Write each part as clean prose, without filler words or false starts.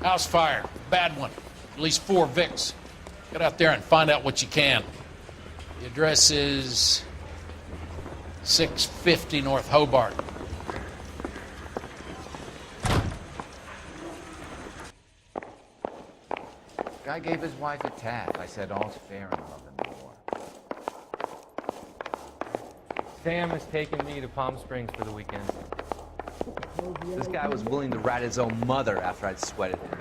House fire. Bad one. At least 4 Vicks. Get out there and find out what you can. The address is 650 North Hobart. Guy gave his wife a tap. I said all's fair in love and war. Sam has taken me to Palm Springs for the weekend. This guy was willing to rat his own mother after I'd sweated him.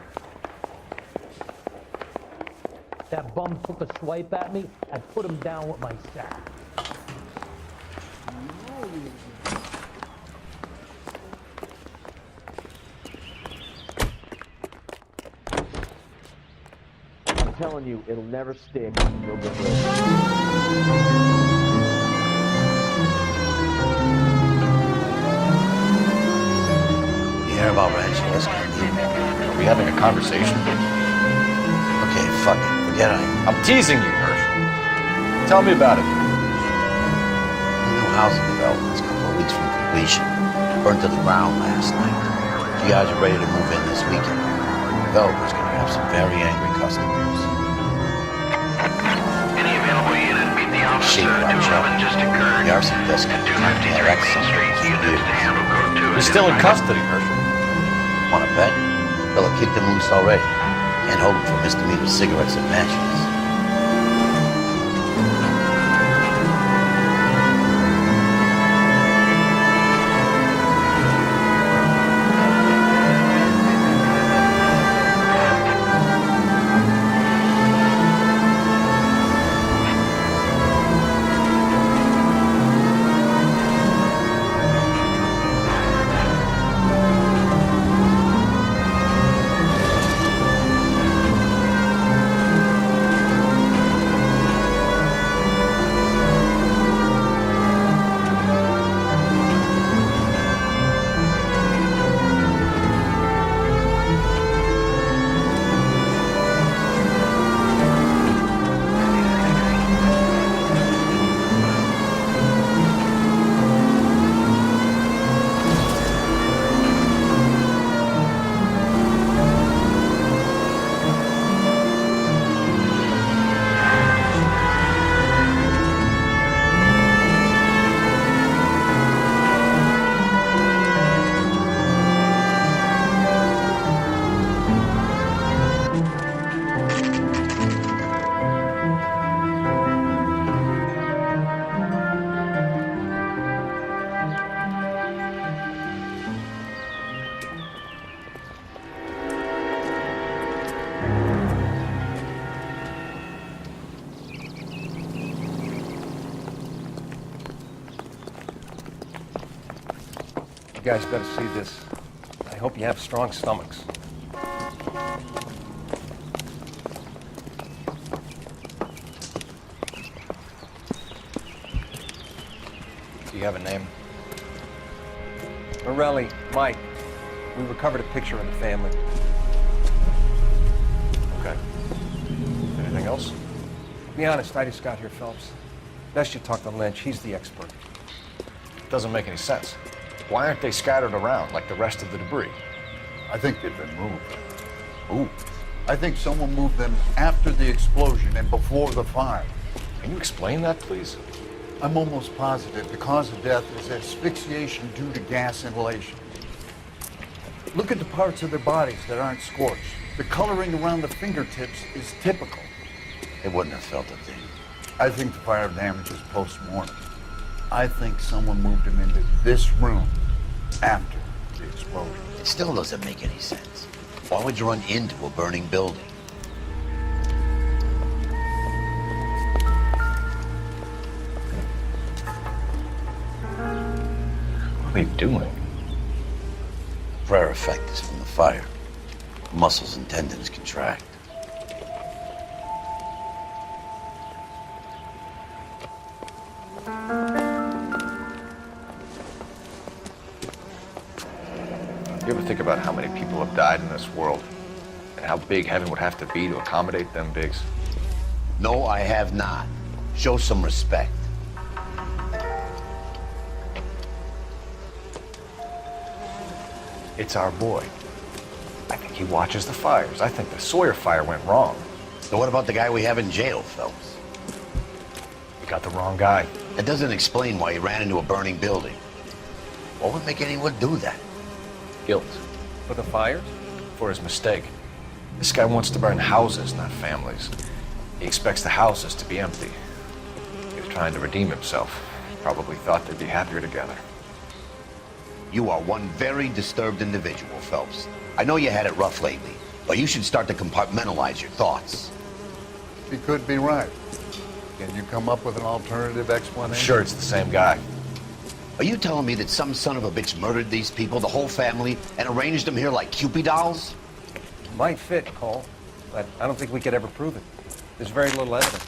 That bum took a swipe at me, I put him down with my sack. I'm telling you, it'll never stick. You'll get rid You hear about Reggie? What's going on? Are we having a conversation? Okay, fuck it. Forget I... I'm teasing you, Herschel. Tell me about it. The new housing development's a couple of weeks from completion. Burned to the ground last night. You guys are ready to move in this weekend. The developer's gonna have some very angry customers. Any available unit, meet the office. Shit, 211 just occurred. The arson desk. At 253 Main Street, units to handle code 2. He's still in custody, Herschel. Wanna bet? Fella kicked him loose already. Can't hold him for misdemeanor cigarettes and matches. You guys better see this. I hope you have strong stomachs. Do you have a name? Morelli, Mike. We recovered a picture of the family. Okay. Anything else? Be honest, I just got here, Phelps. Best you talk to Lynch. He's the expert. Doesn't make any sense. Why aren't they scattered around like the rest of the debris? I think they've been moved. Ooh. I think someone moved them after the explosion and before the fire. Can you explain that, please? I'm almost positive the cause of death is asphyxiation due to gas inhalation. Look at the parts of their bodies that aren't scorched. The coloring around the fingertips is typical. They wouldn't have felt a thing. I think the fire damage is post-mortem. I think someone moved him into this room after the explosion. It still doesn't make any sense. Why would you run into a burning building? What are you doing? Prayer effect is from the fire. Muscles and tendons contract. You ever think about how many people have died in this world and how big heaven would have to be to accommodate them bigs? No, I have not. Show some respect. It's our boy. I think he watches the fires. I think the Sawyer fire went wrong. So what about the guy we have in jail, Phelps? We got the wrong guy. That doesn't explain why he ran into a burning building. What would make anyone do that? Guilt. For the fires? For his mistake. This guy wants to burn houses, not families. He expects the houses to be empty. He was trying to redeem himself. Probably thought they'd be happier together. You are one very disturbed individual, Phelps. I know you had it rough lately, but you should start to compartmentalize your thoughts. He could be right. Can you come up with an alternative explanation? I'm sure it's the same guy. Are you telling me that some son of a bitch murdered these people, the whole family, and arranged them here like Cupid dolls? Might fit, Cole, but I don't think we could ever prove it. There's very little evidence.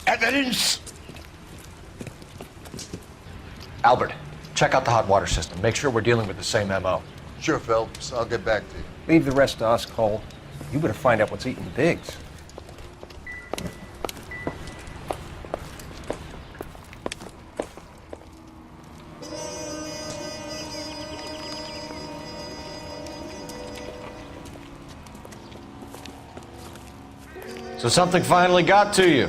Evidence? Albert, check out the hot water system. Make sure we're dealing with the same MO. Sure, Phelps. I'll get back to you. Leave the rest to us, Cole. You better find out what's eating the Biggs. So something finally got to you.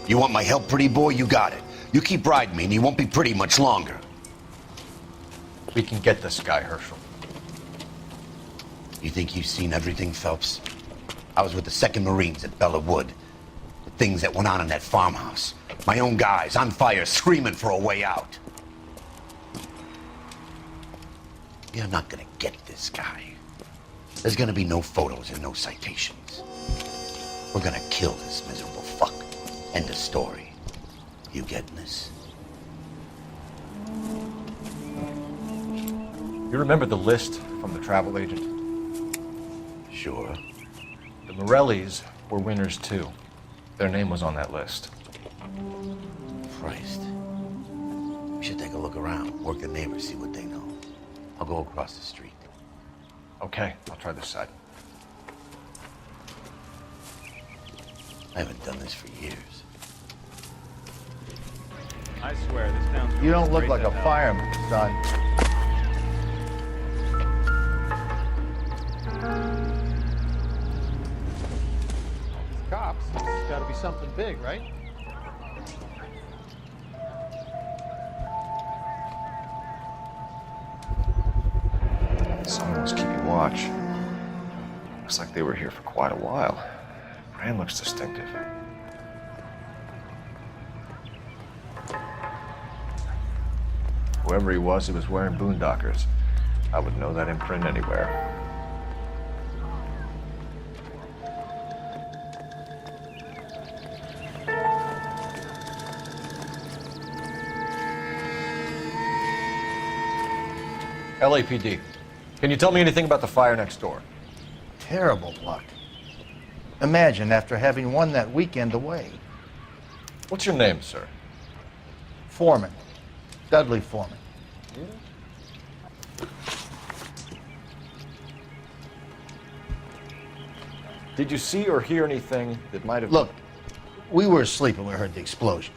You want my help, pretty boy? You got it. You keep riding me and you won't be pretty much longer. We can get this guy, Herschel. You think you've seen everything, Phelps? I was with the 2nd Marines at Bella Wood. The things that went on in that farmhouse. My own guys on fire, screaming for a way out. You're not gonna get this guy. There's gonna be no photos and no citations. We're gonna kill this miserable fuck. End of story. You getting this? You remember the list from the travel agent? Sure. The Morellis were winners too. Their name was on that list. Christ. We should take a look around, work the neighbors, see what they know. I'll go across the street. Okay, I'll try this side. I haven't done this for years. I swear, this town's... You don't look like a fireman, son. Cops. It's gotta be something big, right? Someone was keeping watch. Looks like they were here for quite a while. Brand looks distinctive. Whoever he was wearing boondockers. I would know that imprint anywhere. LAPD. Can you tell me anything about the fire next door? Terrible luck. Imagine after having won that weekend away. What's your name, sir? Foreman. Dudley Foreman. Did you see or hear anything that might have... Look, we were asleep when we heard the explosion.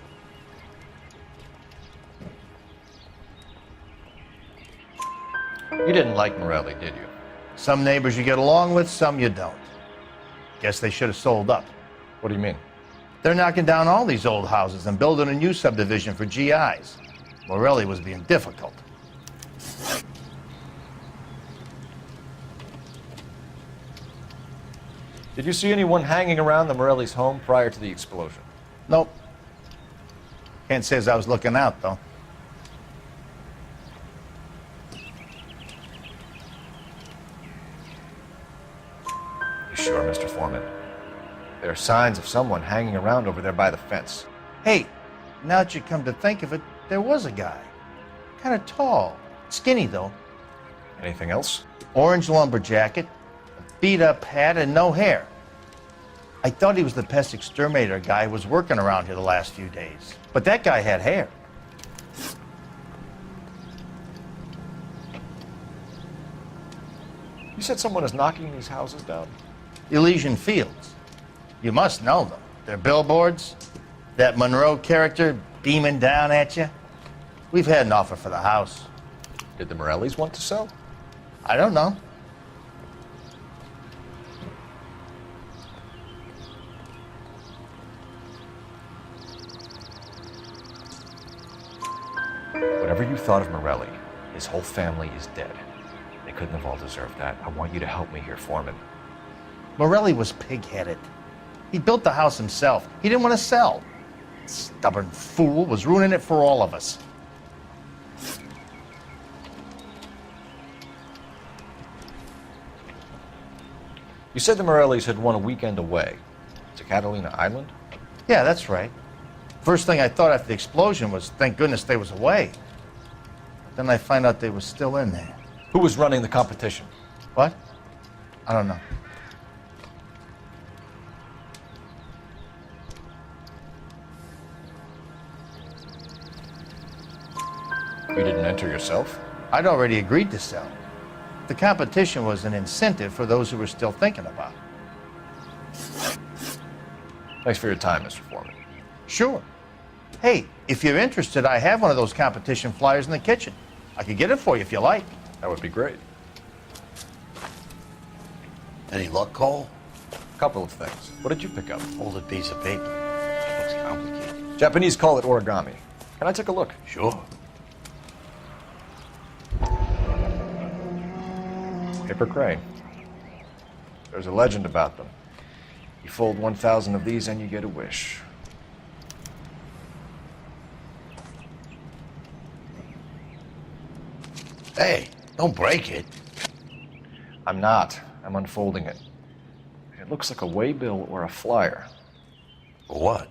You didn't like Morelli, did you? Some neighbors you get along with, some you don't. Guess they should have sold up. What do you mean? They're knocking down all these old houses and building a new subdivision for GIs. Morelli was being difficult. Did you see anyone hanging around the Morelli's home prior to the explosion? Nope. Can't say as I was looking out, though. You sure, Mr. Foreman? There are signs of someone hanging around over there by the fence. Hey, now that you come to think of it, there was a guy. Kind of tall. Skinny, though. Anything else? Orange lumber jacket, a beat-up hat, and no hair. I thought he was the pest exterminator guy who was working around here the last few days. But that guy had hair. You said someone is knocking these houses down? Elysian Fields. You must know them. They're billboards. That Monroe character beaming down at you. We've had an offer for the house. Did the Morellis want to sell? I don't know. Whatever you thought of Morelli, his whole family is dead. They couldn't have all deserved that. I want you to help me here, Foreman. Morelli was pig-headed. He built the house himself. He didn't want to sell. Stubborn fool was ruining it for all of us. You said the Morellis had won a weekend away to Catalina Island? Yeah, that's right. First thing I thought after the explosion was, thank goodness they was away. Then I find out they was still in there. Who was running the competition? What? I don't know. You didn't enter yourself? I'd already agreed to sell. The competition was an incentive for those who were still thinking about it. Thanks for your time, Mr. Foreman. Sure. Hey, if you're interested, I have one of those competition flyers in the kitchen. I could get it for you if you like. That would be great. Any luck, Cole? A couple of things. What did you pick up? Folded piece of paper. Looks complicated. Japanese call it origami. Can I take a look? Sure. Paper crane. There's a legend about them. You fold 1,000 of these and you get a wish. Hey, don't break it. I'm not. I'm unfolding it. It looks like a waybill or a flyer. For what?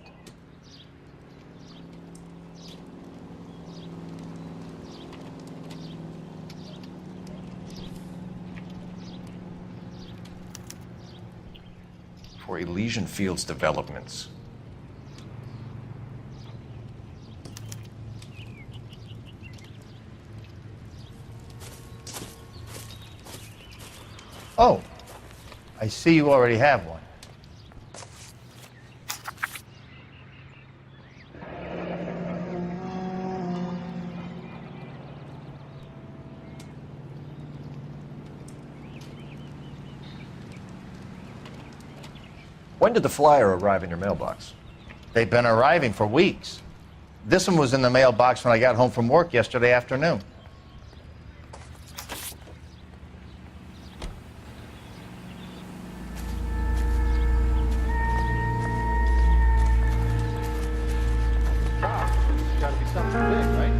For Elysian Fields developments. Oh, I see you already have one. When did the flyer arrive in your mailbox? They've been arriving for weeks. This one was in the mailbox when I got home from work yesterday afternoon. It's got to be something big, right?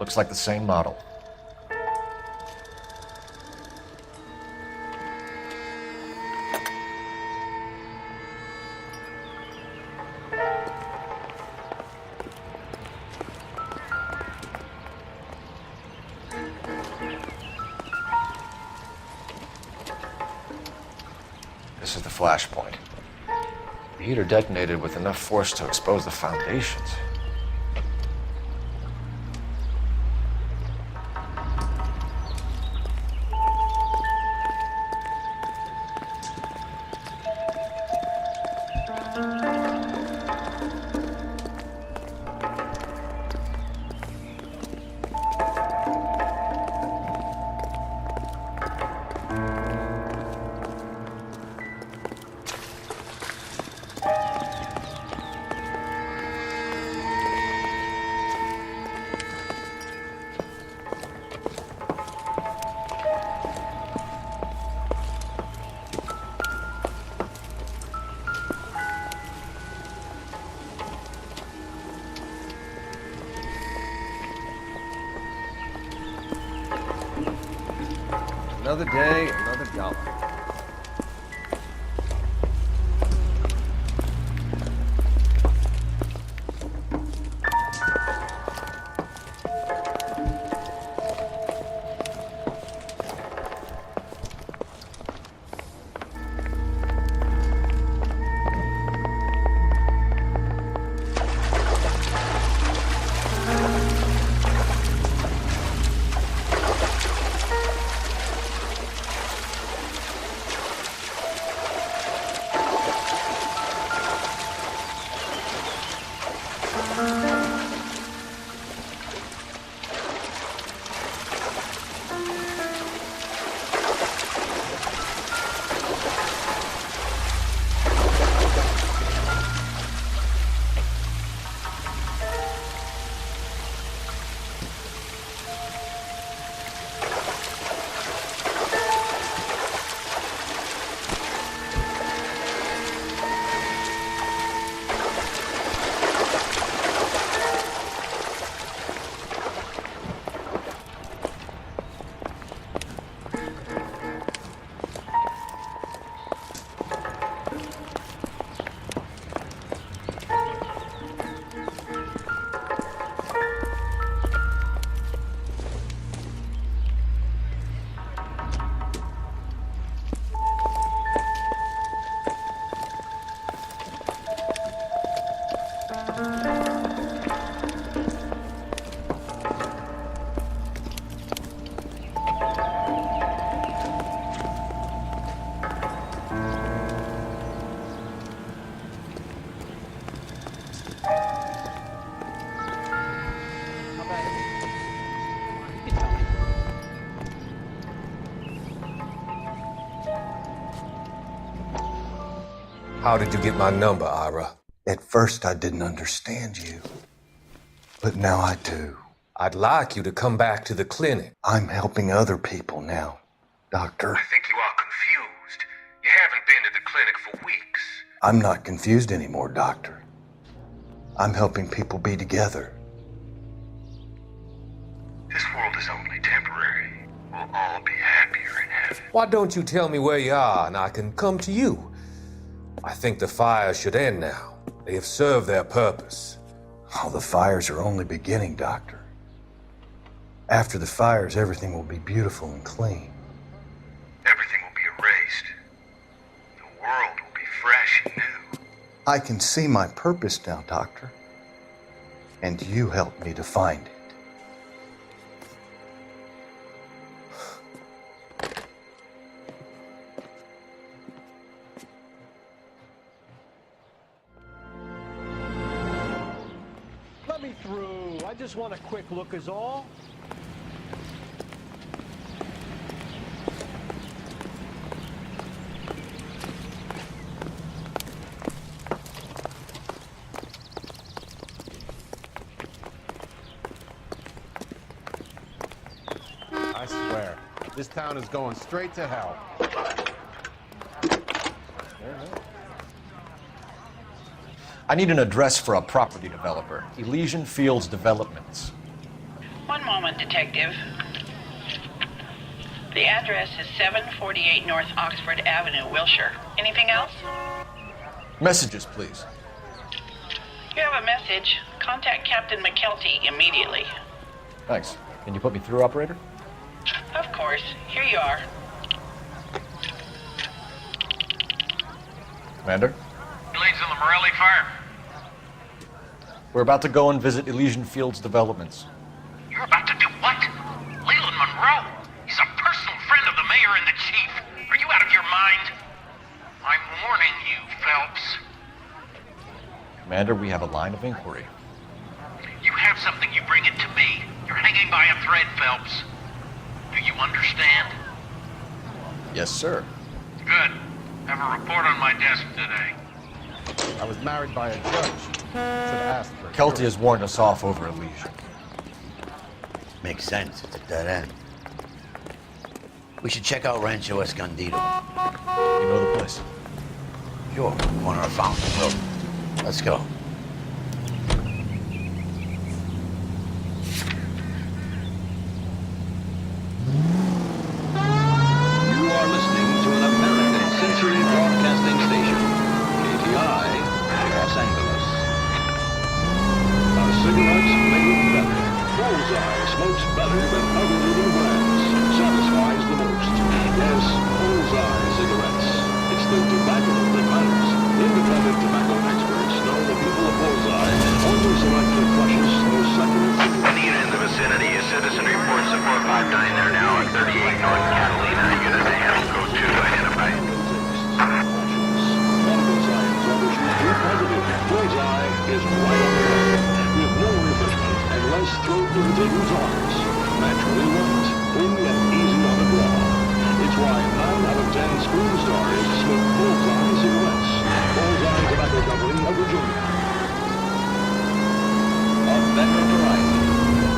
Looks like the same model. This is the flash point. The heater detonated with enough force to expose the foundations. Another day, another dollar. How did you get my number, Ira? At first, I didn't understand you. But now I do. I'd like you to come back to the clinic. I'm helping other people now, Doctor. I think you are confused. You haven't been to the clinic for weeks. I'm not confused anymore, Doctor. I'm helping people be together. This world is only temporary. We'll all be happier in heaven. Why don't you tell me where you are and I can come to you? I think the fires should end now. They have served their purpose. Oh, the fires are only beginning, Doctor. After the fires, everything will be beautiful and clean. Everything will be erased. The world will be fresh and new. I can see my purpose now, Doctor. And you helped me to find it. Let me through. I just want a quick look is all. I swear, this town is going straight to hell. I need an address for a property developer. Elysian Fields Developments. One moment, Detective. The address is 748 North Oxford Avenue, Wilshire. Anything else? Messages, please. You have a message. Contact Captain McKelty immediately. Thanks. Can you put me through, operator? Of course. Here you are. Commander? Leads on the Morelli fire. We're about to go and visit Elysian Fields Developments. You're about to do what? Leland Monroe. He's a personal friend of the mayor and the chief. Are you out of your mind? I'm warning you, Phelps. Commander, we have a line of inquiry. You have something, you bring it to me. You're hanging by a thread, Phelps. Do you understand? Yes, sir. Good. Have a report on my desk today. I was married by a judge. Should have asked for it. Kelty has warned us off over Elysian. Makes sense. It's a dead end. We should check out Rancho Escondido. You know the place? Sure. Corner of Fountain Road. Let's go. You are listening to an American Century Broadcasting Station, KTI, Los Angeles. Our cigarettes made better. Bullseye smokes better than other leading brands. Satisfies the most. Yes, Bullseye cigarettes. It's the tobacco that matters. Independent tobacco experts know the people of Bullseye only select the freshest, most succulent cigarettes. Anita in the vicinity. A citizen reports a 459 there now at 38 North Catalina. Unit to handle code 2 identified. Medical science offers you proof positive. Bullseye is right on the road. With more refreshment and less throat-irritating tolerance. Naturally light, clean and easy on the draw. It's why 9 out of 10 screen stars smoke Bullseye cigarettes. Bullseye Tobacco Company of Virginia. A better variety.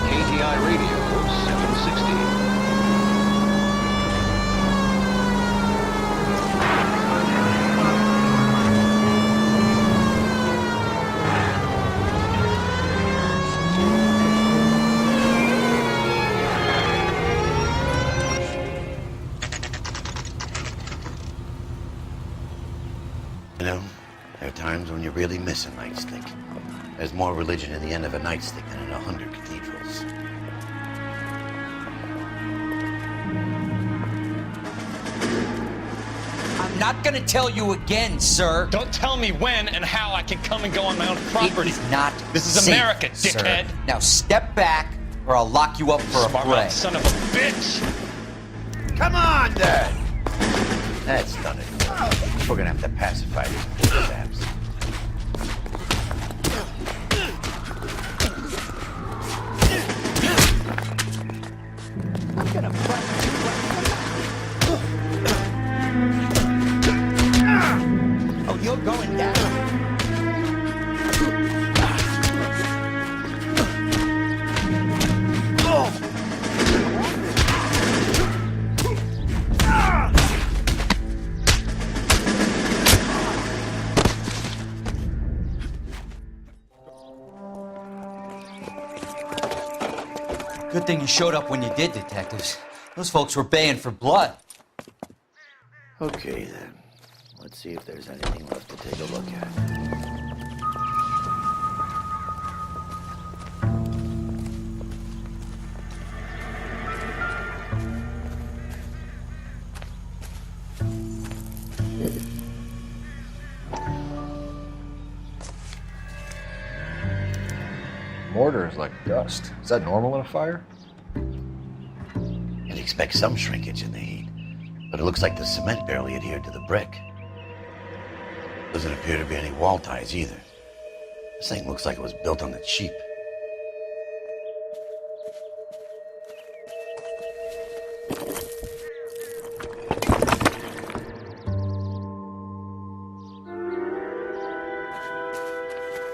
KTI Radio 760. You know, there are times when you really miss a nightstick. There's more religion in the end of a nightstick than in 100 cathedrals. I'm not gonna tell you again, sir. Don't tell me when and how I can come and go on my own property. It is not This is safe, America, dickhead. sir. Now step back, or I'll lock you up for a fray. Son of a bitch! Come on, then! That's done it. We're gonna have to pacify these poor saps. I'm gonna Oh, you're going Good thing you showed up when you did, detectives. Those folks were baying for blood. Okay, then. Let's see if there's anything left to take a look at. Mortar is like dust. Is that normal in a fire? You'd expect some shrinkage in the heat, but it looks like the cement barely adhered to the brick. Doesn't appear to be any wall ties either. This thing looks like it was built on the cheap.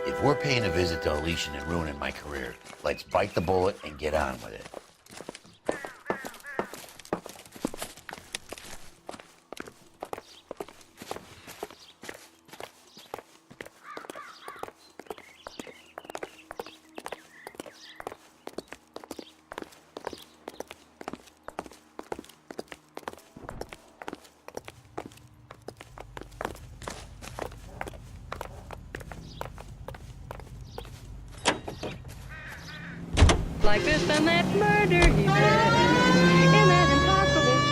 If we're paying a visit to Elysian and ruining my career, let's bite the bullet and get on with it. Like this and that murder he said in that impossible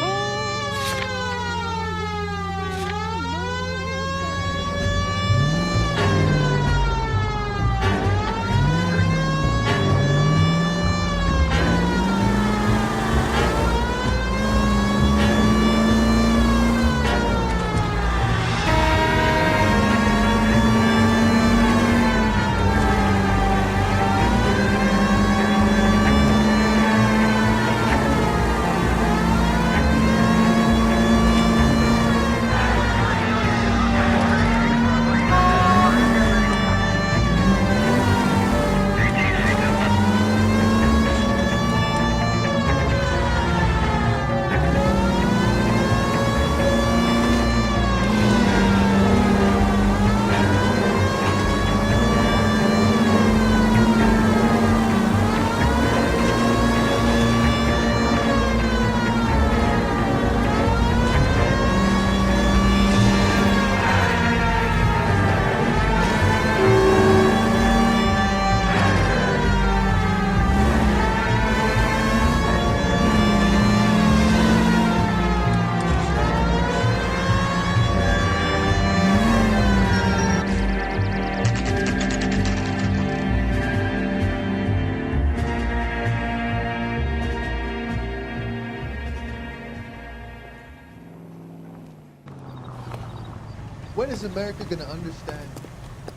When is America going to understand?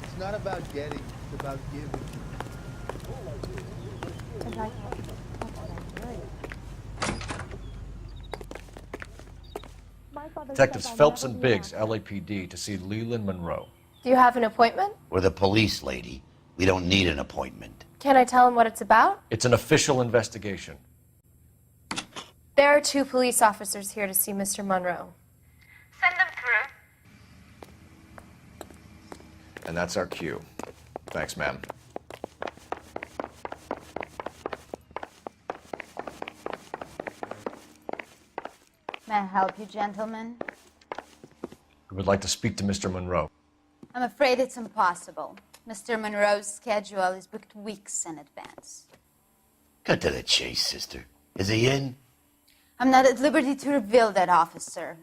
It's not about getting, it's about giving. Detectives Phelps and Biggs, LAPD, to see Leland Monroe. Do you have an appointment? We're the police, lady. We don't need an appointment. Can I tell him what it's about? It's an official investigation. There are 2 police officers here to see Mr. Monroe. Send them through. And that's our cue. Thanks, ma'am. May I help you, gentlemen? We would like to speak to Mr. Monroe. I'm afraid it's impossible. Mr. Monroe's schedule is booked weeks in advance. Cut to the chase, sister. Is he in? I'm not at liberty to reveal that, officer.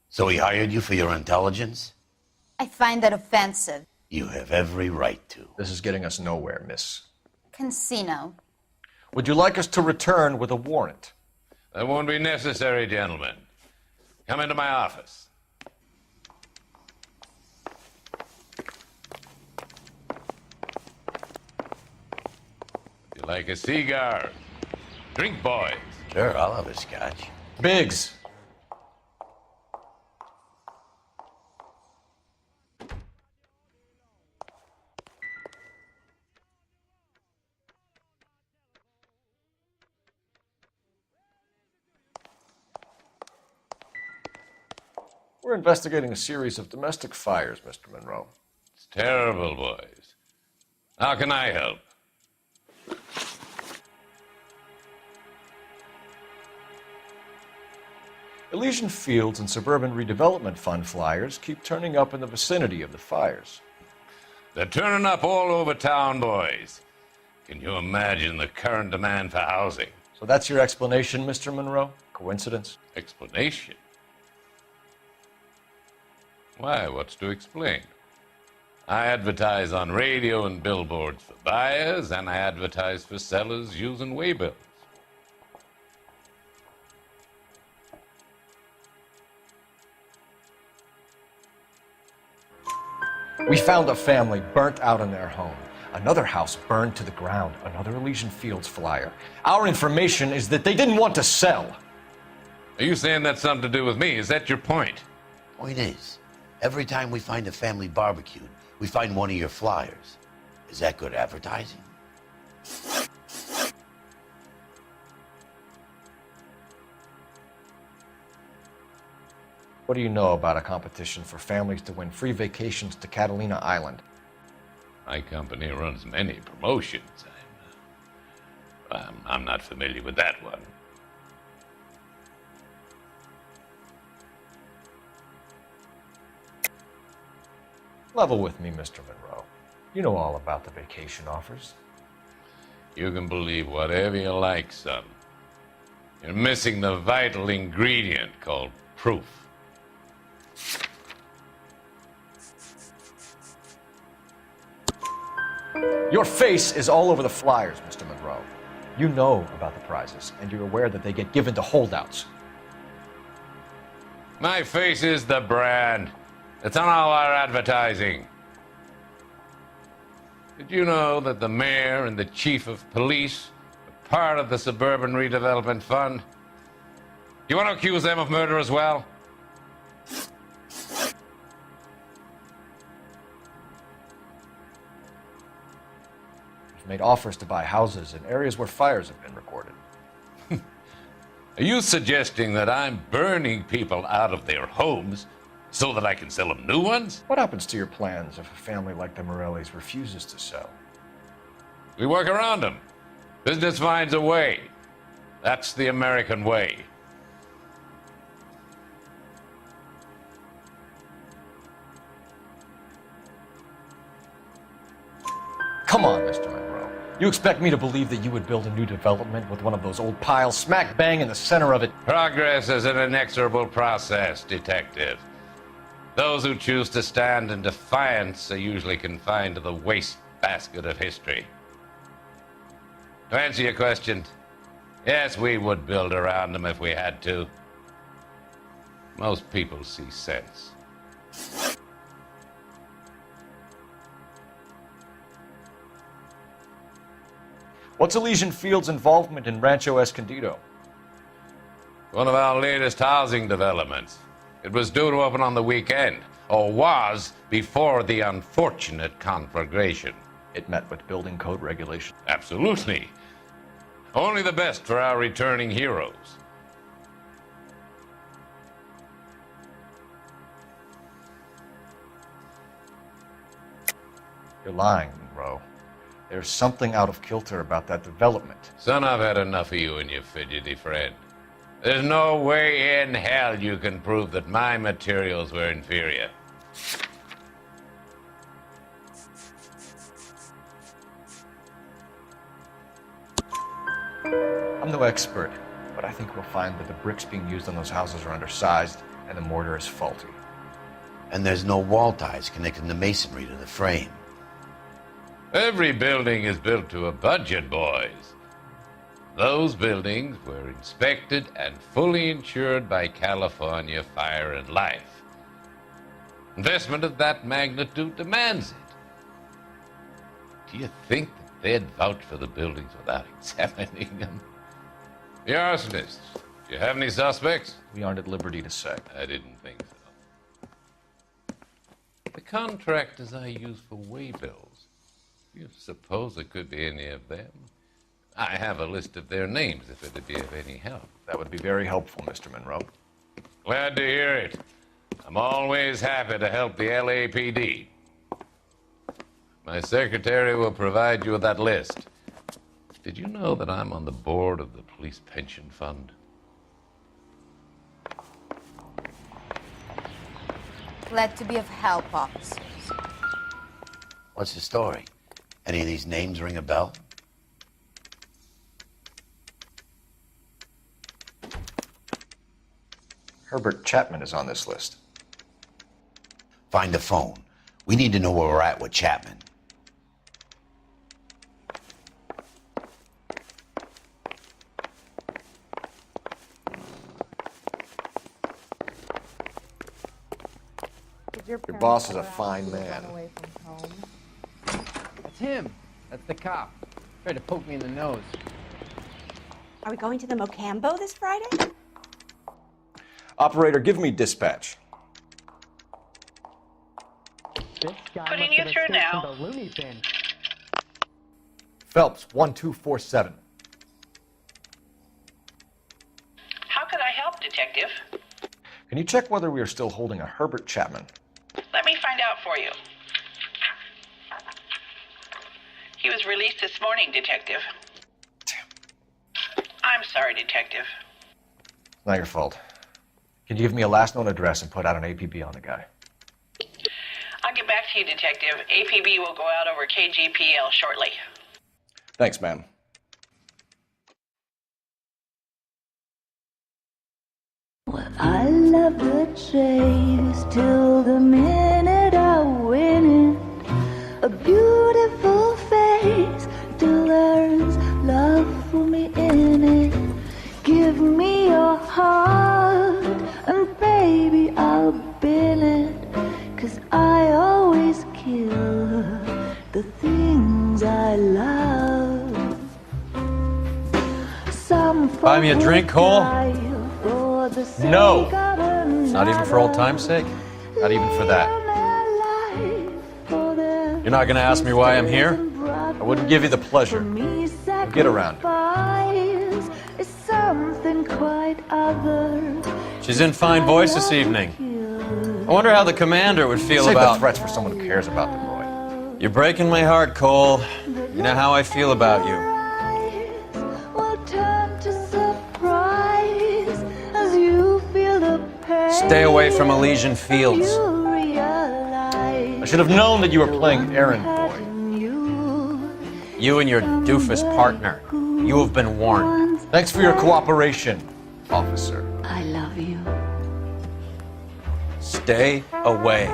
So he hired you for your intelligence? I find that offensive. You have every right to. This is getting us nowhere, miss. Casino. Would you like us to return with a warrant? That won't be necessary, gentlemen. Come into my office. You like a cigar? Drink, boys. Sure, I'll have a scotch. Biggs. We're investigating a series of domestic fires, Mr. Monroe. It's terrible, boys. How can I help? Elysian Fields and Suburban Redevelopment Fund flyers keep turning up in the vicinity of the fires. They're turning up all over town, boys. Can you imagine the current demand for housing? So that's your explanation, Mr. Monroe? Coincidence? Explanation? Why, what's to explain? I advertise on radio and billboards for buyers, and I advertise for sellers using waybills. We found a family burnt out in their home. Another house burned to the ground. Another Elysian Fields flyer. Our information is that they didn't want to sell. Are you saying that's something to do with me? Is that your point? Point is, every time we find a family barbecued, we find one of your flyers. Is that good advertising? What do you know about a competition for families to win free vacations to Catalina Island? My company runs many promotions. I'm not familiar with that one. Level with me, Mr. Monroe. You know all about the vacation offers. You can believe whatever you like, son. You're missing the vital ingredient called proof. Your face is all over the flyers, Mr. Monroe. You know about the prizes, and you're aware that they get given to holdouts. My face is the brand. It's on all our advertising. Did you know that the mayor and the chief of police are part of the Suburban Redevelopment Fund? You want to accuse them of murder as well? Made offers to buy houses in areas where fires have been recorded. Are you suggesting that I'm burning people out of their homes so that I can sell them new ones? What happens to your plans if a family like the Morellis refuses to sell? We work around them. Business finds a way. That's the American way. Come on, Mr. Monroe. You expect me to believe that you would build a new development with one of those old piles smack bang in the center of it? Progress is an inexorable process, detective. Those who choose to stand in defiance are usually confined to the wastebasket of history. To answer your question, yes, we would build around them if we had to. Most people see sense. What's Elysian Fields' involvement in Rancho Escondido? One of our latest housing developments. It was due to open on the weekend, or was before the unfortunate conflagration. It met with building code regulations. Absolutely. Only the best for our returning heroes. You're lying, Monroe. There's something out of kilter about that development. Son, I've had enough of you and your fidgety friend. There's no way in hell you can prove that my materials were inferior. I'm no expert, but I think we'll find that the bricks being used on those houses are undersized and the mortar is faulty. And there's no wall ties connecting the masonry to the frame. Every building is built to a budget, boys. Those buildings were inspected and fully insured by California Fire and Life. Investment of that magnitude demands it. Do you think that they'd vouch for the buildings without examining them? The arsonists, do you have any suspects? We aren't at liberty to say. I didn't think so. The contractors I use for waybills, do you suppose it could be any of them? I have a list of their names if it'd be of any help. That would be very helpful, Mr. Monroe. Glad to hear it. I'm always happy to help the LAPD. My secretary will provide you with that list. Did you know that I'm on the board of the police pension fund? Glad to be of help, officers. What's the story? Any of these names ring a bell? Herbert Chapman is on this list. Find the phone. We need to know where we're at with Chapman. Your boss is a fine man. That's him. That's the cop. Tried to poke me in the nose. Are we going to the Mocambo this Friday? Operator, give me dispatch. Putting you through now. Phelps, 1247. How could I help, Detective? Can you check whether we are still holding a Herbert Chapman? Let me find out for you. He was released this morning, Detective. I'm sorry, Detective. Not your fault. Can you give me a last known address and put out an APB on the guy? I'll get back to you, Detective. APB will go out over KGPL shortly. Thanks, ma'am. I love the chase till the minute I win it. A beautiful face till there's love for me in it. Give me your heart and baby I'll bill it. 'Cause I always kill the things I love. Some Buy me a drink, Cole? No. Not even for old time's sake? Not even for that. You're not gonna ask me why I'm here? I wouldn't give you the pleasure. Get around it. She's in fine voice this evening. I wonder how the commander would feel Save about... the threats for someone who cares about them, Roy. You're breaking my heart, Cole. You know how I feel about you. Stay away from Elysian Fields. I should have known that you were playing errand boy. You and your doofus partner. You have been warned. Thanks for your cooperation, officer. I love you. Stay away.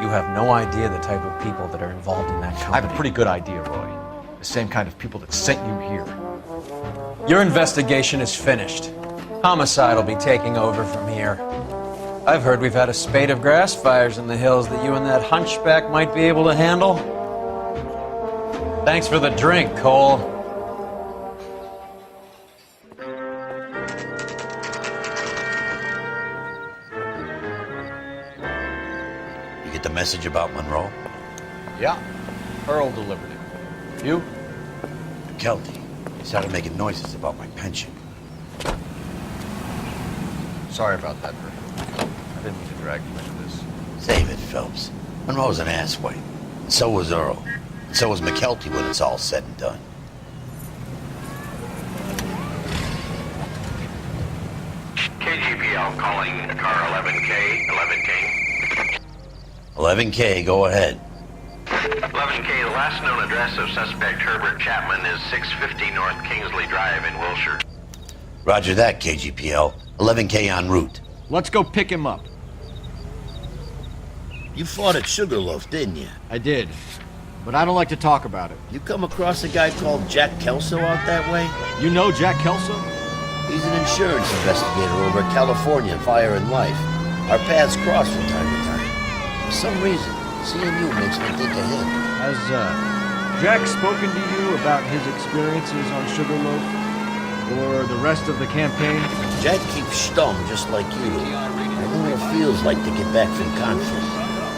You have no idea the type of people that are involved in that company. I have a pretty good idea, Roy. The same kind of people that sent you here. Your investigation is finished. Homicide will be taking over from here. I've heard we've had a spate of grass fires in the hills that you and that hunchback might be able to handle. Thanks for the drink, Cole. You get the message about Monroe? Yeah, Earl delivered it. You? McKelty. He started making noises about my pension. Sorry about that, Rick. I didn't mean to drag you into this. Save it, Phelps. Monroe's an asswipe. And so was Earl. And so was McKelty when it's all said and done. KGPL calling car 11K, 11K. 11K, go ahead. 11K, the last known address of suspect Herbert Chapman is 650 North Kingsley Drive in Wilshire. Roger that, KGPL. 11K en route. Let's go pick him up. You fought at Sugarloaf, didn't you? I did, but I don't like to talk about it. You come across a guy called Jack Kelso out that way? You know Jack Kelso? He's an insurance investigator over at California Fire and Life. Our paths cross from time to time. For some reason, seeing you makes me think of him. Has Jack spoken to you about his experiences on Sugarloaf? Or the rest of the campaign? Jack keeps stum just like you do. I know what it feels like to get back from conflict.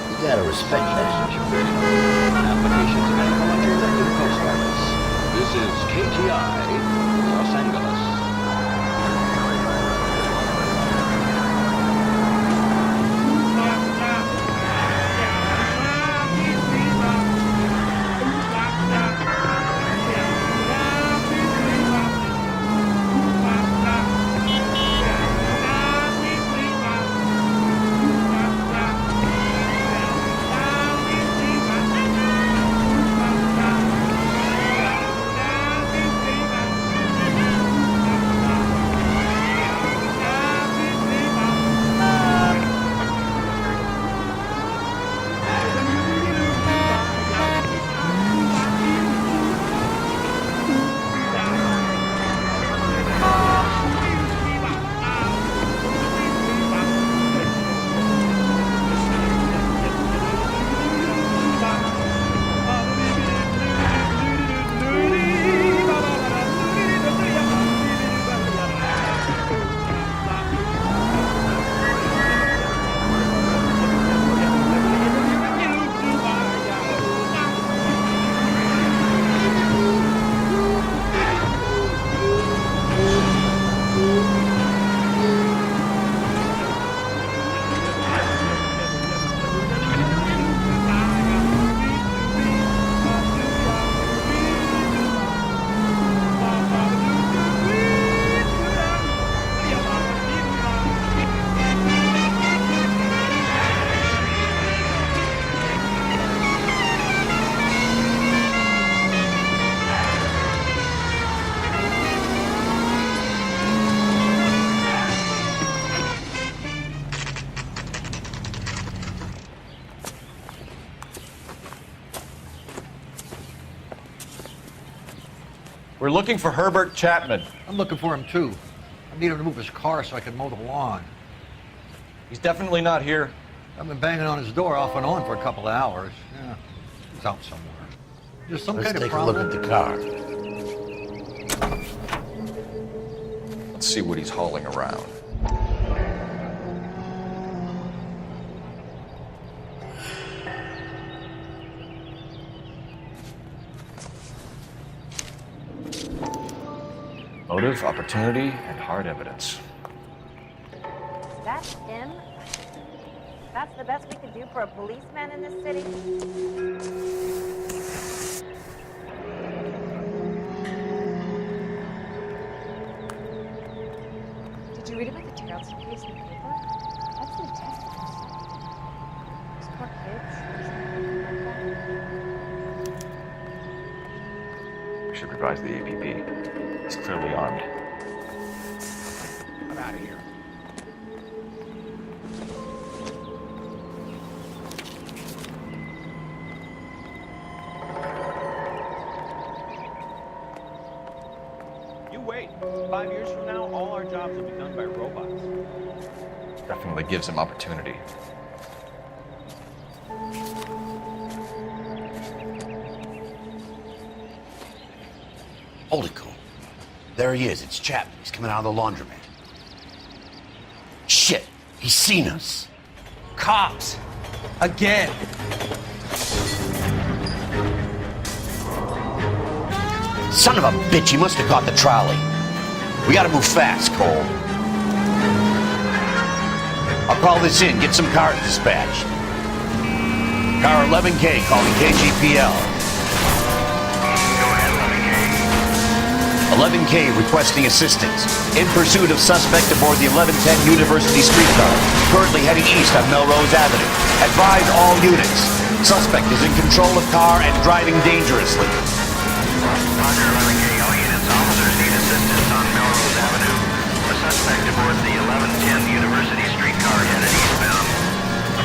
You gotta respect that. Applications available at your elected post office. This is KTI, Los Angeles. We're looking for Herbert Chapman. I'm looking for him too. I need him to move his car so I can mow the lawn. He's definitely not here. I've been banging on his door off and on for a couple of hours. Yeah, he's out somewhere. There's some Let's kind of take a problem. look at the car. Let's see what he's hauling around. Motive, opportunity, and hard evidence. That's him? That's the best we could do for a policeman in this city? Did you read about the Tarleton case in the paper? That's some testicles. Those poor kids. We should revise the APB. He's clearly armed. I'm out of here. You wait. 5 years from now, all our jobs will be done by robots. Definitely gives him opportunity. Hold it, Cole. There he is. It's Chapman. He's coming out of the laundromat. Shit! He's seen us. Cops! Again! Son of a bitch, he must have caught the trolley. We gotta move fast, Cole. I'll call this in, get some cars dispatched. Car 11K calling KGPL. 11K requesting assistance. In pursuit of suspect aboard the 1110 University streetcar, currently heading east on Melrose Avenue. Advise all units. Suspect is in control of car and driving dangerously. Roger, 11K, all units. Officers need assistance on Melrose Avenue. A suspect aboard the 1110 University streetcar headed eastbound.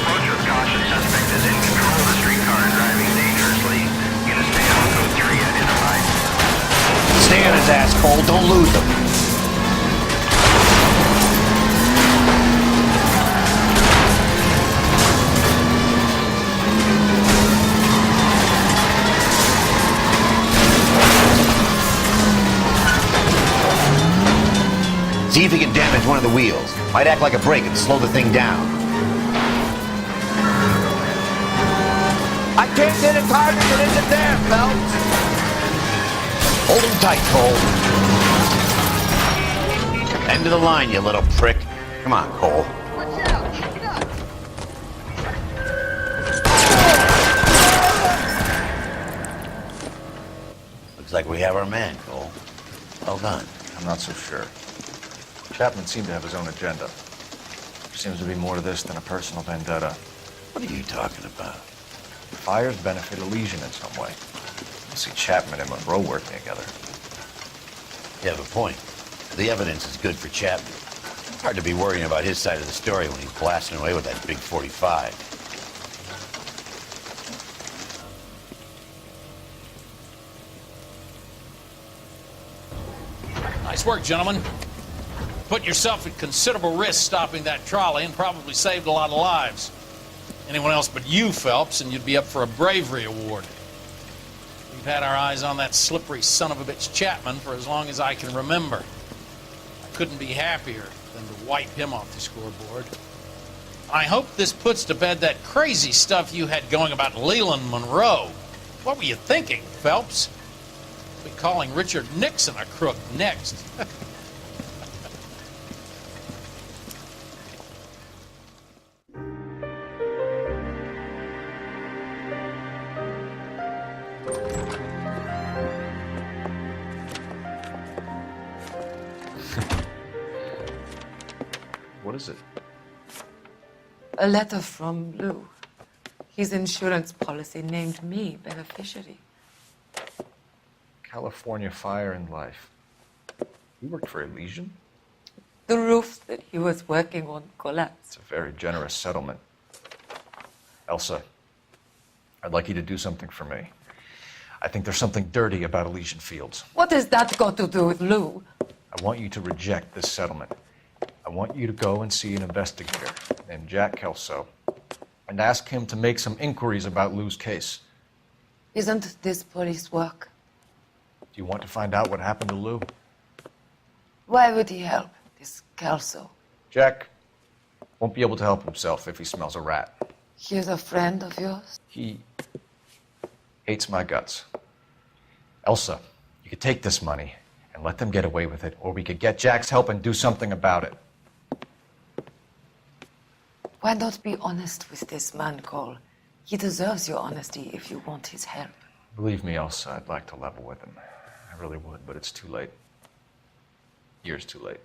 Approach with caution. Suspect is in control of the streetcar and driving dangerously. Units stay on code 3 identified. Stay on his ass, Cole. Don't lose him. See if he can damage one of the wheels. Might act like a brake and slow the thing down. I can't hit it harder than it isn't there, Phelps. Hold him tight, Cole. End of the line, you little prick. Come on, Cole. Watch out! Check it out! Looks like we have our man, Cole. Well done. I'm not so sure. Chapman seemed to have his own agenda. There seems to be more to this than a personal vendetta. What are you talking about? Fires benefit Elysian in some way. I see Chapman and Monroe working together. You have a point. The evidence is good for Chapman. Hard to be worrying about his side of the story when he's blasting away with that big 45. Nice work, gentlemen. Put yourself at considerable risk stopping that trolley and probably saved a lot of lives. Anyone else but you, Phelps, and you'd be up for a bravery award. We've had our eyes on that slippery son of a bitch Chapman for as long as I can remember. I couldn't be happier than to wipe him off the scoreboard. I hope this puts to bed that crazy stuff you had going about Leland Monroe. What were you thinking, Phelps? We'll be calling Richard Nixon a crook next. What is it? A letter from Lou. His insurance policy named me beneficiary. California Fire and Life. You worked for Elysian? The roof that he was working on collapsed. It's a very generous settlement. Elsa, I'd like you to do something for me. I think there's something dirty about Elysian Fields. What has that got to do with Lou? I want you to reject this settlement. I want you to go and see an investigator named Jack Kelso and ask him to make some inquiries about Lou's case. Isn't this police work? Do you want to find out what happened to Lou? Why would he help, this Kelso? Jack won't be able to help himself if he smells a rat. He's a friend of yours? He hates my guts. Elsa, you could take this money and let them get away with it, or we could get Jack's help and do something about it. Why not be honest with this man, Cole? He deserves your honesty if you want his help. Believe me, Elsa, I'd like to level with him. I really would, but it's too late. Years too late.